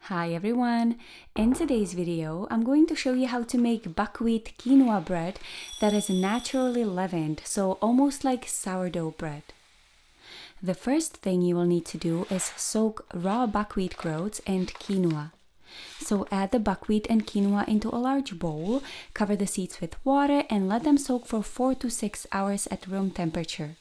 Hi everyone! In today's video, I'm going to show you how to make buckwheat quinoa bread that is naturally leavened, so almost like sourdough bread. The first thing you will need to do is soak raw buckwheat groats and quinoa. So add the buckwheat and quinoa into a large bowl, cover the seeds with water and let them soak for 4 to 6 hours at room temperature.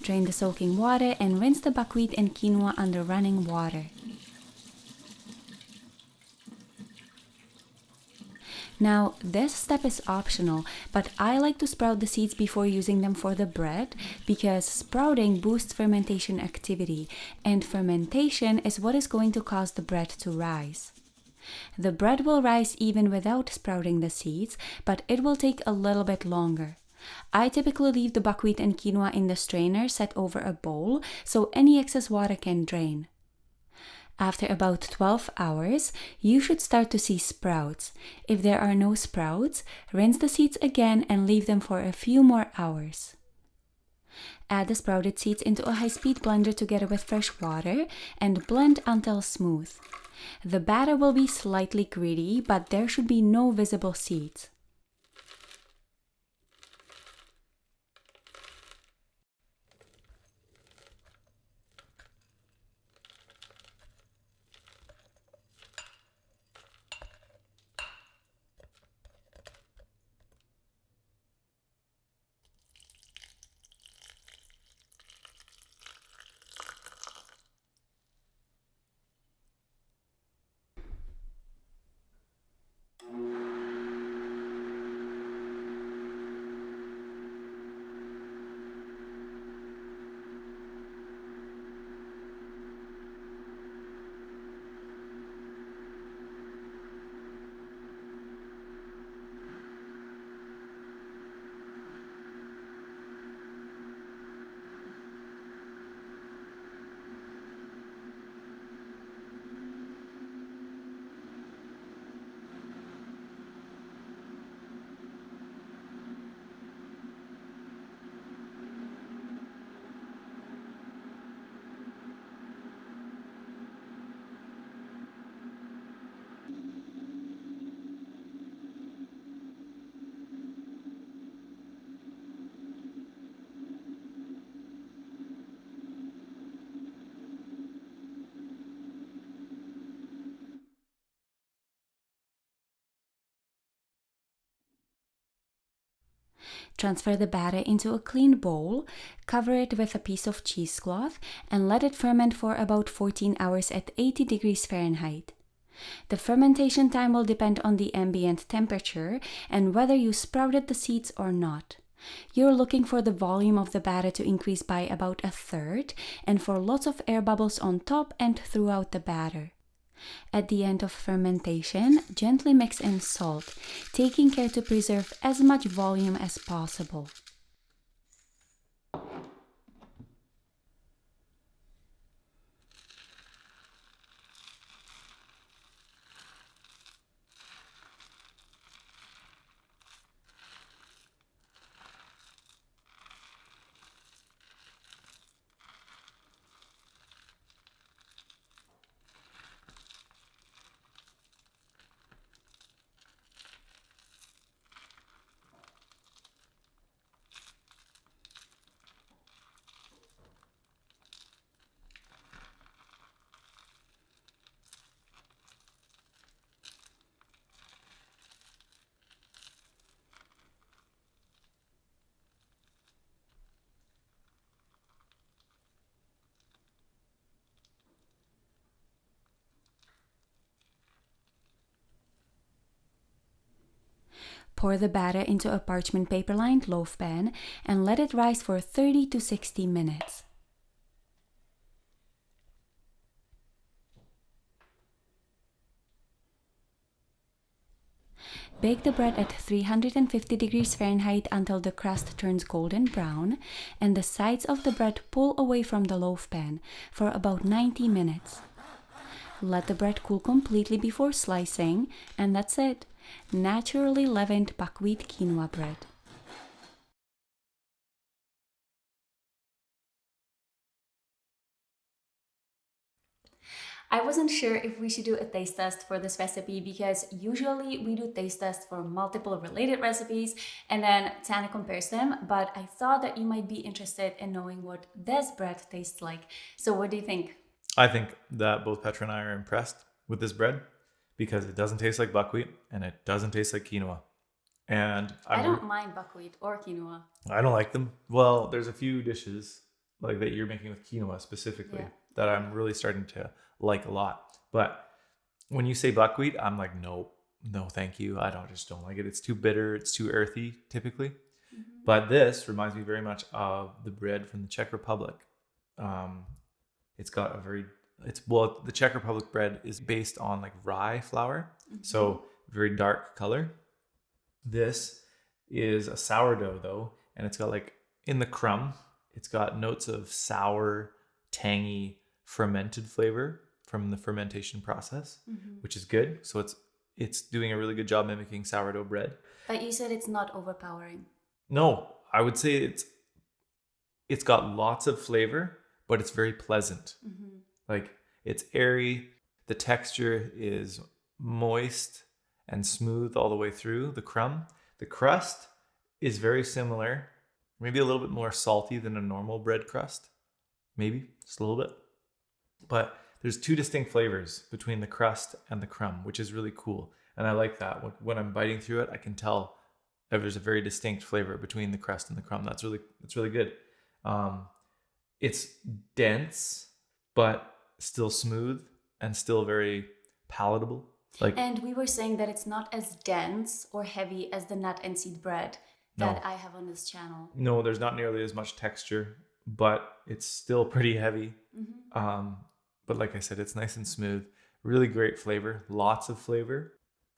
Drain the soaking water and rinse the buckwheat and quinoa under running water. Now, this step is optional, but I like to sprout the seeds before using them for the bread because sprouting boosts fermentation activity, and fermentation is what is going to cause the bread to rise. The bread will rise even without sprouting the seeds, but it will take a little bit longer. I typically leave the buckwheat and quinoa in the strainer set over a bowl so any excess water can drain. After about 12 hours, you should start to see sprouts. If there are no sprouts, rinse the seeds again and leave them for a few more hours. Add the sprouted seeds into a high-speed blender together with fresh water and blend until smooth. The batter will be slightly gritty, but there should be no visible seeds. Transfer the batter into a clean bowl, cover it with a piece of cheesecloth, and let it ferment for about 14 hours at 80 degrees Fahrenheit. The fermentation time will depend on the ambient temperature and whether you sprouted the seeds or not. You're looking for the volume of the batter to increase by about a third and for lots of air bubbles on top and throughout the batter. At the end of fermentation, gently mix in salt, taking care to preserve as much volume as possible. Pour the batter into a parchment paper-lined loaf pan and let it rise for 30 to 60 minutes. Bake the bread at 350 degrees Fahrenheit until the crust turns golden brown and the sides of the bread pull away from the loaf pan for about 90 minutes. Let the bread cool completely before slicing, and that's it. Naturally leavened buckwheat quinoa bread. I wasn't sure if we should do a taste test for this recipe because usually we do taste tests for multiple related recipes and then Tana compares them, but I thought that you might be interested in knowing what this bread tastes like. So what do you think? I think that both Petra and I are impressed with this bread because it doesn't taste like buckwheat and it doesn't taste like quinoa. And I don't mind buckwheat or quinoa. I don't like them. Well, there's a few dishes like that you're making with quinoa specifically that I'm really starting to like a lot. But when you say buckwheat, I'm like, no, thank you. I just don't like it. It's too bitter. It's too earthy typically. But this reminds me very much of the bread from the Czech Republic. It's got the Czech Republic bread is based on like rye flour. So very dark color. This is a sourdough though, and it's got like in the crumb, it's got notes of sour, tangy, fermented flavor from the fermentation process, which is good. So it's doing a really good job mimicking sourdough bread. But you said it's not overpowering. No, I would say it's got lots of flavor, but it's very pleasant. Like it's airy. The texture is moist and smooth all the way through the crumb. The crust is very similar, maybe a little bit more salty than a normal bread crust. Maybe just a little bit. But there's two distinct flavors between the crust and the crumb, which is really cool. And I like that. When I'm biting through it, I can tell that there's a very distinct flavor between the crust and the crumb. That's really good. It's dense, but still smooth and still very palatable. And we were saying that it's not as dense or heavy as the nut and seed bread that I have on this channel. No, there's not nearly as much texture, but it's still pretty heavy. But like I said, it's nice and smooth. Really great flavor. Lots of flavor.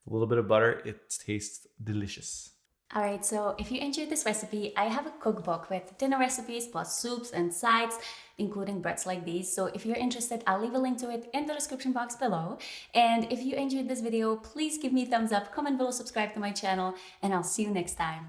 A little bit of butter. It tastes delicious. All right, so if you enjoyed this recipe, I have a cookbook with dinner recipes plus soups and sides, including breads like these. So if you're interested, I'll leave a link to it in the description box below. And if you enjoyed this video, please give me a thumbs up, comment below, subscribe to my channel, and I'll see you next time.